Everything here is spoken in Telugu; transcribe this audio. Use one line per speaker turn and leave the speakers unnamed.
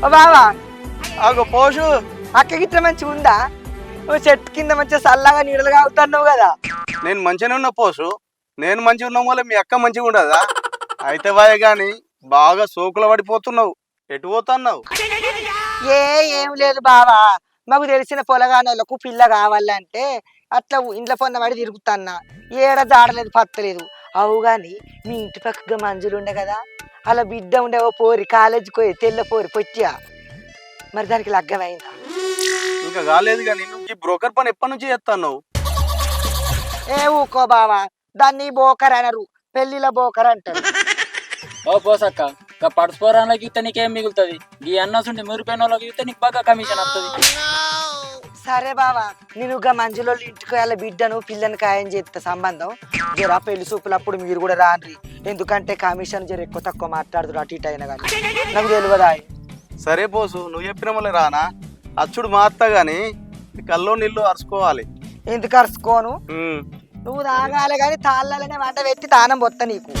ఓ బావా
అగో పోషు.
అక్క గిట్ల మంచిగా ఉందా? ఓ చెట్టు కింద మంచిగా చల్లగా నీడలుగా అవుతున్నావు కదా.
నేను మంచిగానే ఉన్నా పోసు. నేను మంచిగా ఉన్నాం వల్ల మీ అక్క మంచిగా ఉండదా? అయితే వాయ గాని బాగా సోకుల పడిపోతున్నావు. ఎటు పోతున్నావు?
ఏం లేదు బావా, మాకు తెలిసిన పొలగానోళ్ళకు పిల్ల కావాలంటే అట్లా ఇంట్లో పొన్న పడి తిరుగుతాన్నా. ఏడ జాడలేదు పత్తలేదు. అవు గాని మీ ఇంటి పక్కగా మంజులు ఉండే కదా, అలా బిడ్డ ఉండే ఓ పోరి కాలేజీకి పోయి తెల్ల పోరి పొచ్చియా, మరి దానికి లగ్గమైందా?
ఇంకా కాలేదు కానీ నువ్వు ఈ బ్రోకర్ పని ఎప్పటి నుంచి చేస్తున్నావు?
ఏ ఊకో బావా, దాన్ని బోకర్ అనరు, పెళ్లిల బోకర్ అంటారు.
ఓ పోసక్క, ఇంకా పడుచుకోరాళ్ళకి ఇస్తే నీకేం మిగులుతుంది? ఈ అన్నసుండి మురిపోయిన వాళ్ళకి ఇస్తే నీకు బాగా కమిషన్ వస్తుంది.
సరే బావా, నేను మంజులో ఇంటికి వాళ్ళ బిడ్డను పిల్లని ఖాయం చేస్తా సంబంధం. జరా పెళ్లి చూపులప్పుడు మీరు కూడా రాండ్రి, ఎందుకంటే కమిషన్ జర ఎక్కువ తక్కువ మాట్లాడుతురు అటు ఇటు అయినా కానీ నాకు తెలియదా.
సరే పోసు, నువ్వు చెప్పిన వల్ల రానా? అచ్చుడు మాత్త గాని కల్లో నీళ్ళు అరుచుకోవాలి.
ఎందుకు అరుచుకోను? నువ్వు తాగాలి కానీ తాళ్ళనే వంట పెట్టి తానం పొత్త నీకు.